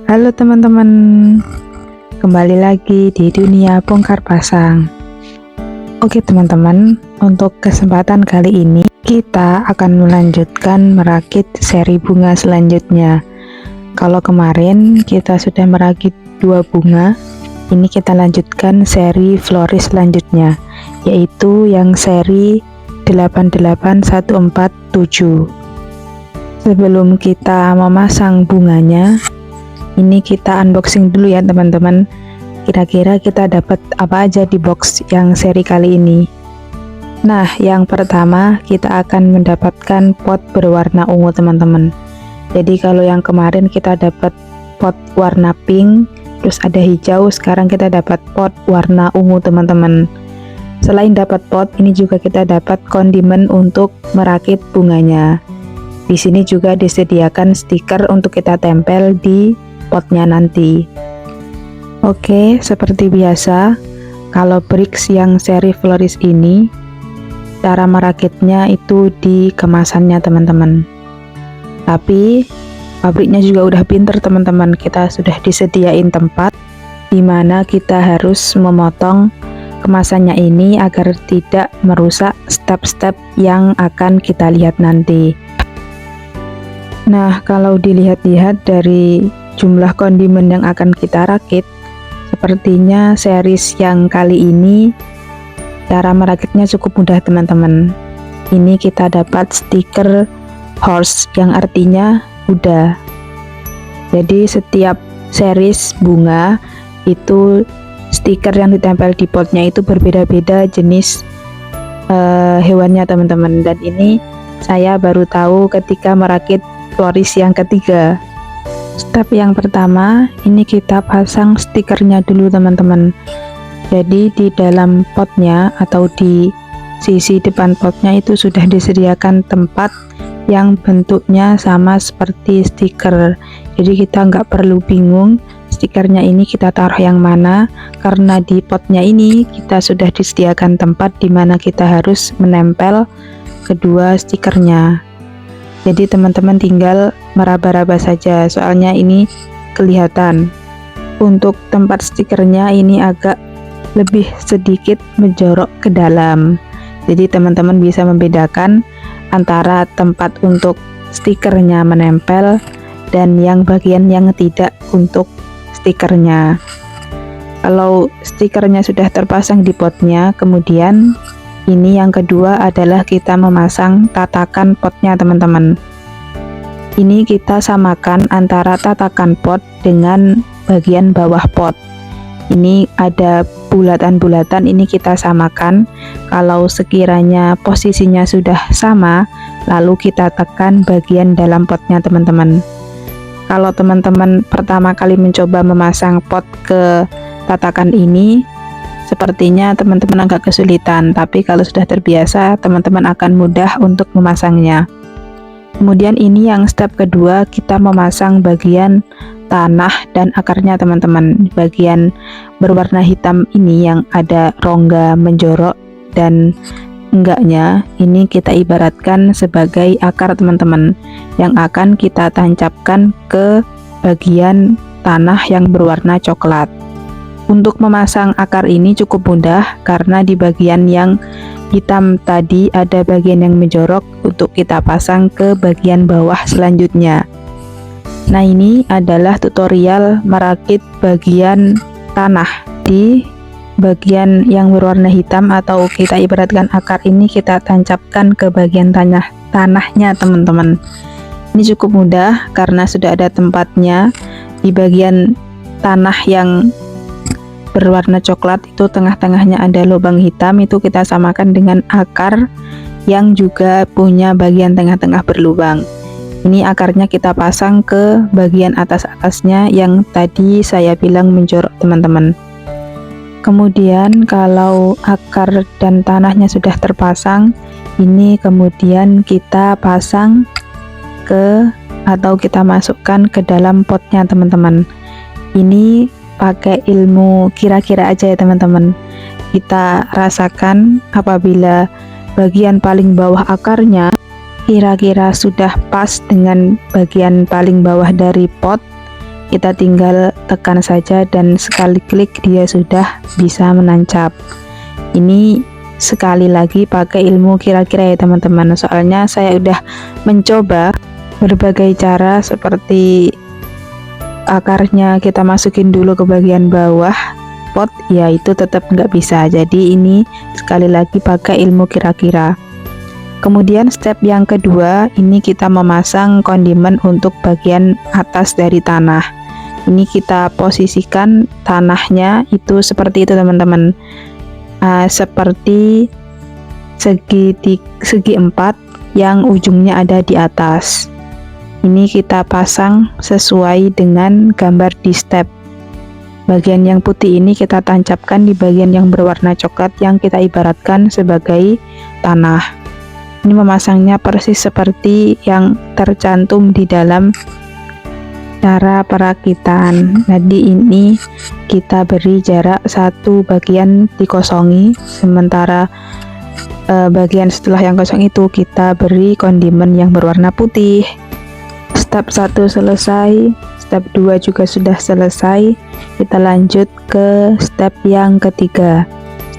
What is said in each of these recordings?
Halo teman-teman, kembali lagi di dunia bongkar pasang. Oke teman-teman, untuk kesempatan kali ini kita akan melanjutkan merakit seri bunga selanjutnya. Kalau kemarin kita sudah merakit 2 bunga, ini kita lanjutkan seri floris selanjutnya, yaitu yang seri 88147. Sebelum kita memasang bunganya, ini kita unboxing dulu ya teman-teman. Kira-kira kita dapat apa aja di box yang seri kali ini. Nah, yang pertama kita akan mendapatkan pot berwarna ungu teman-teman. Jadi kalau yang kemarin kita dapat pot warna pink, terus ada hijau, sekarang kita dapat pot warna ungu teman-teman. Selain dapat pot, ini juga kita dapat kondimen untuk merakit bunganya. Di sini juga disediakan stiker untuk kita tempel di potnya nanti. Oke, seperti biasa, kalau bricks yang seri floris ini, cara merakitnya itu di kemasannya teman-teman. Tapi pabriknya juga udah pinter teman-teman, kita sudah disediain tempat dimana kita harus memotong kemasannya ini agar tidak merusak step-step yang akan kita lihat nanti. Nah, kalau dilihat-lihat dari jumlah kondimen yang akan kita rakit, sepertinya series yang kali ini cara merakitnya cukup mudah teman-teman. Ini kita dapat stiker horse yang artinya kuda. Jadi setiap series bunga itu stiker yang ditempel di potnya itu berbeda-beda jenis hewannya teman-teman. Dan ini saya baru tahu ketika merakit floris yang ketiga. Step yang pertama, ini kita pasang stikernya dulu teman-teman. Jadi di dalam potnya atau di sisi depan potnya itu sudah disediakan tempat yang bentuknya sama seperti stiker. Jadi kita nggak perlu bingung stikernya ini kita taruh yang mana, karena di potnya ini kita sudah disediakan tempat di mana kita harus menempel kedua stikernya. Jadi teman-teman tinggal meraba-raba saja, soalnya ini kelihatan. Untuk tempat stikernya ini agak lebih sedikit menjorok ke dalam. Jadi teman-teman bisa membedakan antara tempat untuk stikernya menempel dan yang bagian yang tidak untuk stikernya. Kalau stikernya sudah terpasang di potnya, kemudian ini yang kedua adalah kita memasang tatakan potnya teman-teman. Ini kita samakan antara tatakan pot dengan bagian bawah pot. Ini ada bulatan-bulatan, ini kita samakan. Kalau sekiranya posisinya sudah sama, lalu kita tekan bagian dalam potnya teman-teman. Kalau teman-teman pertama kali mencoba memasang pot ke tatakan ini, sepertinya teman-teman agak kesulitan, tapi kalau sudah terbiasa, teman-teman akan mudah untuk memasangnya. Kemudian ini yang step kedua, kita memasang bagian tanah dan akarnya teman-teman. Bagian berwarna hitam ini yang ada rongga menjorok dan enggaknya, ini kita ibaratkan sebagai akar teman-teman, yang akan kita tancapkan ke bagian tanah yang berwarna coklat. Untuk memasang akar ini cukup mudah, karena di bagian yang hitam tadi ada bagian yang menjorok untuk kita pasang ke bagian bawah selanjutnya. Nah, ini adalah tutorial merakit bagian tanah. Di bagian yang berwarna hitam atau kita ibaratkan akar ini kita tancapkan ke bagian tanahnya teman-teman. Ini cukup mudah karena sudah ada tempatnya. Di bagian tanah yang berwarna coklat itu tengah-tengahnya ada lubang hitam, itu kita samakan dengan akar yang juga punya bagian tengah-tengah berlubang. Ini akarnya kita pasang ke bagian atas-atasnya yang tadi saya bilang menjorok teman-teman. Kemudian kalau akar dan tanahnya sudah terpasang, ini kemudian kita pasang ke atau kita masukkan ke dalam potnya teman-teman. Ini pakai ilmu kira-kira aja ya teman-teman. Kita rasakan apabila bagian paling bawah akarnya kira-kira sudah pas dengan bagian paling bawah dari pot, kita tinggal tekan saja dan sekali klik dia sudah bisa menancap. Ini sekali lagi pakai ilmu kira-kira ya teman-teman, soalnya saya udah mencoba berbagai cara, seperti akarnya kita masukin dulu ke bagian bawah pot, ya itu tetap nggak bisa. Jadi ini sekali lagi pakai ilmu kira-kira. Kemudian step yang kedua, ini kita memasang kondimen untuk bagian atas dari tanah. Ini kita posisikan tanahnya itu seperti itu teman-teman, seperti segi 4 yang ujungnya ada di atas. Ini kita pasang sesuai dengan gambar di step. Bagian yang putih ini kita tancapkan di bagian yang berwarna coklat yang kita ibaratkan sebagai tanah. Ini memasangnya persis seperti yang tercantum di dalam cara perakitan. Jadi ini kita beri jarak satu bagian dikosongi, sementara bagian setelah yang kosong itu kita beri kondimen yang berwarna putih. Step 1 selesai, step 2 juga sudah selesai. Kita lanjut ke step yang ketiga.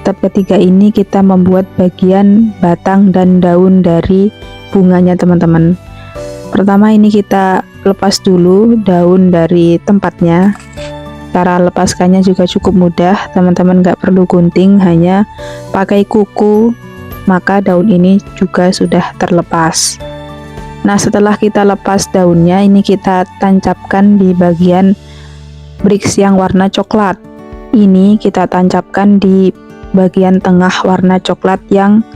Step ketiga ini kita membuat bagian batang dan daun dari bunganya teman-teman. Pertama ini kita lepas dulu daun dari tempatnya. Cara lepaskannya juga cukup mudah teman-teman, nggak perlu gunting, hanya pakai kuku, maka daun ini juga sudah terlepas. Nah setelah kita lepas daunnya, ini kita tancapkan di bagian bricks yang warna coklat. Ini kita tancapkan di bagian tengah warna coklat yang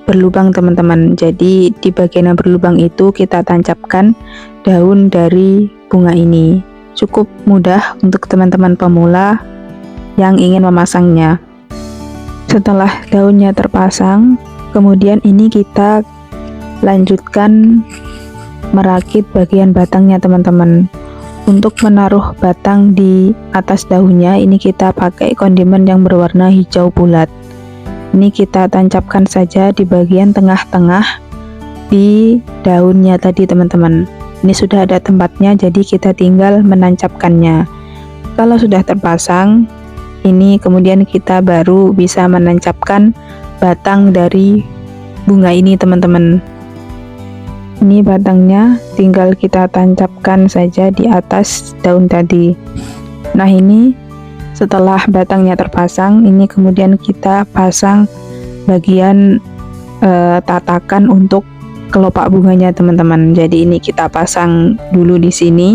berlubang teman-teman. Jadi di bagian yang berlubang itu kita tancapkan daun dari bunga ini. Cukup mudah untuk teman-teman pemula yang ingin memasangnya. Setelah daunnya terpasang, kemudian ini kita lanjutkan merakit bagian batangnya teman-teman. Untuk menaruh batang di atas daunnya, ini kita pakai kondimen yang berwarna hijau bulat. Ini kita tancapkan saja di bagian tengah-tengah di daunnya tadi teman-teman. Ini sudah ada tempatnya, jadi kita tinggal menancapkannya. Kalau sudah terpasang, ini kemudian kita baru bisa menancapkan batang dari bunga ini teman-teman. Ini batangnya tinggal kita tancapkan saja di atas daun tadi. Nah ini setelah batangnya terpasang, ini kemudian kita pasang bagian tatakan untuk kelopak bunganya teman-teman. Jadi ini kita pasang dulu di sini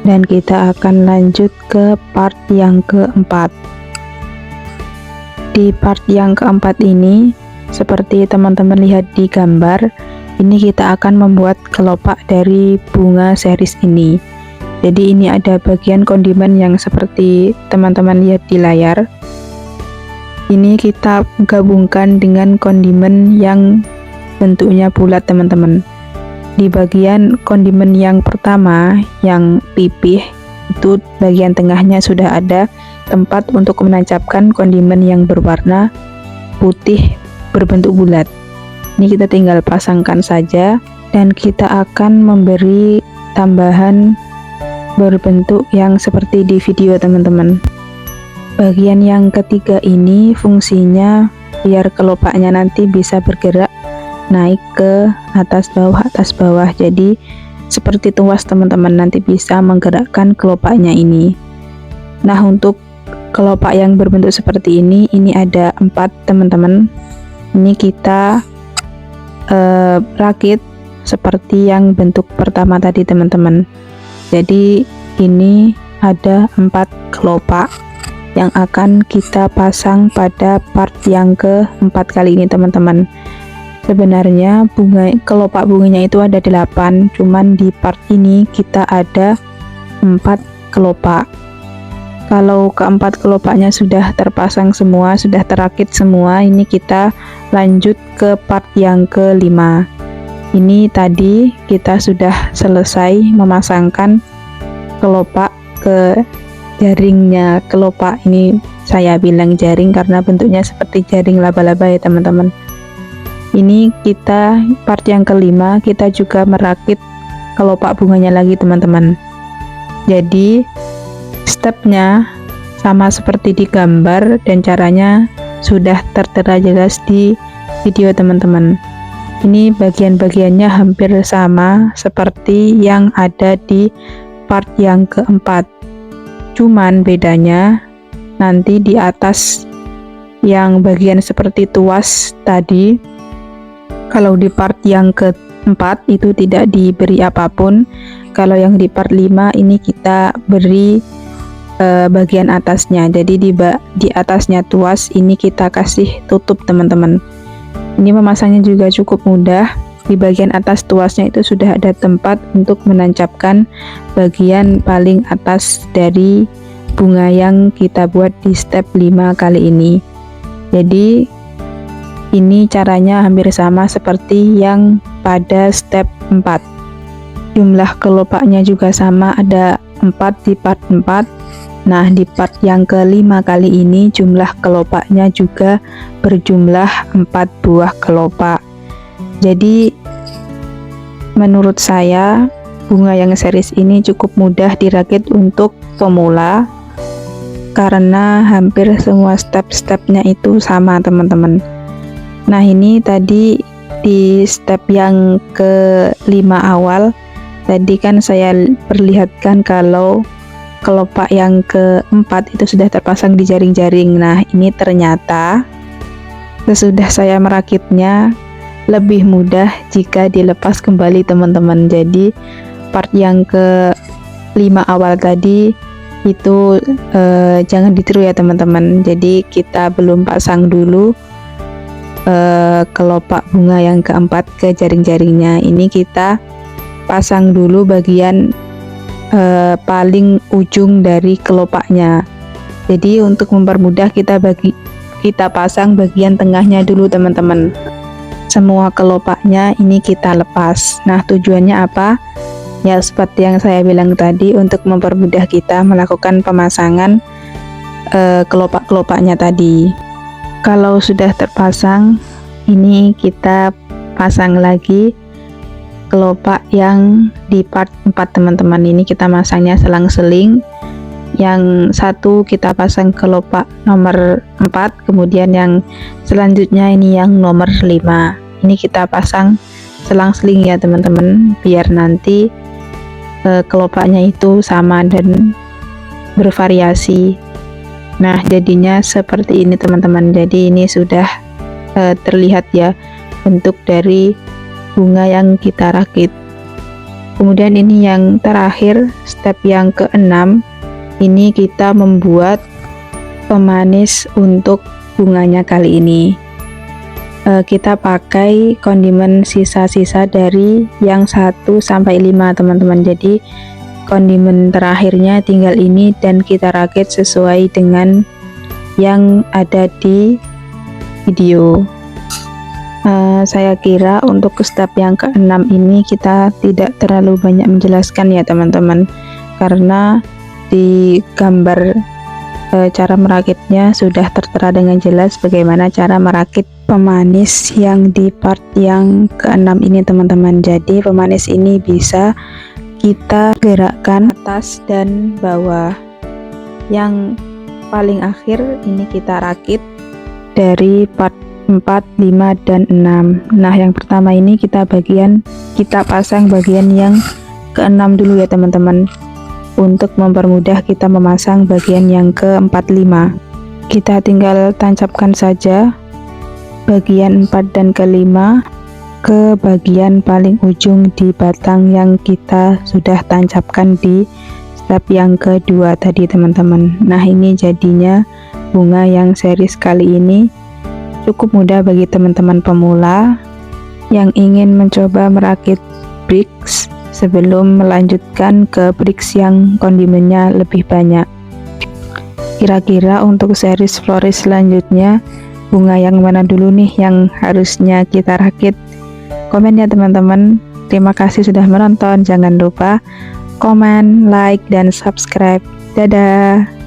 dan kita akan lanjut ke part yang keempat. Di part yang keempat ini, seperti teman-teman lihat di gambar, ini kita akan membuat kelopak dari bunga series ini. Jadi ini ada bagian kondimen yang seperti teman-teman lihat di layar. Ini kita gabungkan dengan kondimen yang bentuknya bulat teman-teman. Di bagian kondimen yang pertama yang pipih, itu bagian tengahnya sudah ada tempat untuk menancapkan kondimen yang berwarna putih berbentuk bulat. Ini kita tinggal pasangkan saja dan kita akan memberi tambahan berbentuk yang seperti di video teman-teman. Bagian yang ketiga ini fungsinya biar kelopaknya nanti bisa bergerak naik ke atas bawah, jadi seperti tuas teman-teman, nanti bisa menggerakkan kelopaknya ini. Nah untuk kelopak yang berbentuk seperti ini ada 4 teman-teman. Ini kita rakit seperti yang bentuk pertama tadi teman-teman. Jadi ini ada 4 kelopak yang akan kita pasang pada part yang keempat kali ini teman-teman. Sebenarnya kelopak bunganya itu ada 8, cuman di part ini kita ada 4 kelopak. Kalau keempat kelopaknya sudah terpasang semua, sudah terakit semua, ini kita lanjut ke part yang kelima. Ini tadi kita sudah selesai memasangkan kelopak ke jaringnya kelopak. Ini saya bilang jaring karena bentuknya seperti jaring laba-laba ya teman-teman. Ini kita part yang kelima, kita juga merakit kelopak bunganya lagi teman-teman. Jadi Stepnya sama seperti di gambar dan caranya sudah tertera jelas di video teman-teman. Ini bagian-bagiannya hampir sama seperti yang ada di part yang keempat. Cuman bedanya nanti di atas yang bagian seperti tuas tadi, kalau di part yang keempat itu tidak diberi apapun. Kalau yang di part 5 ini kita beri bagian atasnya. Jadi di atasnya tuas ini kita kasih tutup teman-teman. Ini memasangnya juga cukup mudah. Di bagian atas tuasnya itu sudah ada tempat untuk menancapkan bagian paling atas dari bunga yang kita buat di step 5 kali ini. Jadi ini caranya hampir sama seperti yang pada step 4. Jumlah kelopaknya juga sama, ada 4 di part 4. Nah, di part yang kelima kali ini jumlah kelopaknya juga berjumlah 4 buah kelopak. Jadi menurut saya bunga yang series ini cukup mudah dirakit untuk pemula karena hampir semua step-stepnya itu sama teman-teman. Nah, ini tadi di step yang kelima awal tadi kan saya perlihatkan kalau kelopak yang keempat itu sudah terpasang di jaring-jaring. Nah, ini ternyata sesudah saya merakitnya lebih mudah jika dilepas kembali teman-teman. Jadi part yang kelima awal tadi itu jangan ditiru ya teman-teman. Jadi kita belum pasang dulu kelopak bunga yang keempat ke jaring-jaringnya. Ini kita pasang dulu bagian paling ujung dari kelopaknya. Jadi untuk mempermudah kita pasang bagian tengahnya dulu teman-teman. Semua kelopaknya ini kita lepas. Nah, tujuannya apa? Ya seperti yang saya bilang tadi, untuk mempermudah kita melakukan pemasangan kelopak-kelopaknya tadi. Kalau sudah terpasang, ini kita pasang lagi kelopak yang di part 4 teman-teman. Ini kita masangnya selang-seling. Yang satu kita pasang kelopak nomor 4, kemudian yang selanjutnya ini yang nomor 5. Ini kita pasang selang-seling ya teman-teman, biar nanti kelopaknya itu sama dan bervariasi. Nah, jadinya seperti ini teman-teman. Jadi ini sudah terlihat ya bentuk dari bunga yang kita rakit. Kemudian ini yang terakhir, step yang ke-6, ini kita membuat pemanis untuk bunganya kali ini. Kita pakai kondimen sisa-sisa dari yang 1 sampai 5 teman-teman. Jadi kondimen terakhirnya tinggal ini dan kita rakit sesuai dengan yang ada di video. Saya kira untuk step yang ke-6 ini kita tidak terlalu banyak menjelaskan ya teman-teman, karena di gambar cara merakitnya sudah tertera dengan jelas bagaimana cara merakit pemanis yang di part yang ke-6 ini teman-teman. Jadi pemanis ini bisa kita gerakkan atas dan bawah. Yang paling akhir ini kita rakit dari part 4, 5, dan 6. Nah, yang pertama ini kita pasang bagian yang ke-6 dulu ya teman-teman, untuk mempermudah kita memasang bagian yang ke-4, 5. Kita tinggal tancapkan saja bagian 4 dan ke-5 ke bagian paling ujung di batang yang kita sudah tancapkan di step yang kedua tadi teman-teman. Nah, ini jadinya bunga yang series kali ini cukup mudah bagi teman-teman pemula yang ingin mencoba merakit bricks sebelum melanjutkan ke bricks yang kondimennya lebih banyak. Kira-kira untuk series floris selanjutnya bunga yang mana dulu nih yang harusnya kita rakit? Komen ya teman-teman. Terima kasih sudah menonton. Jangan lupa komen, like, dan subscribe. Dadah.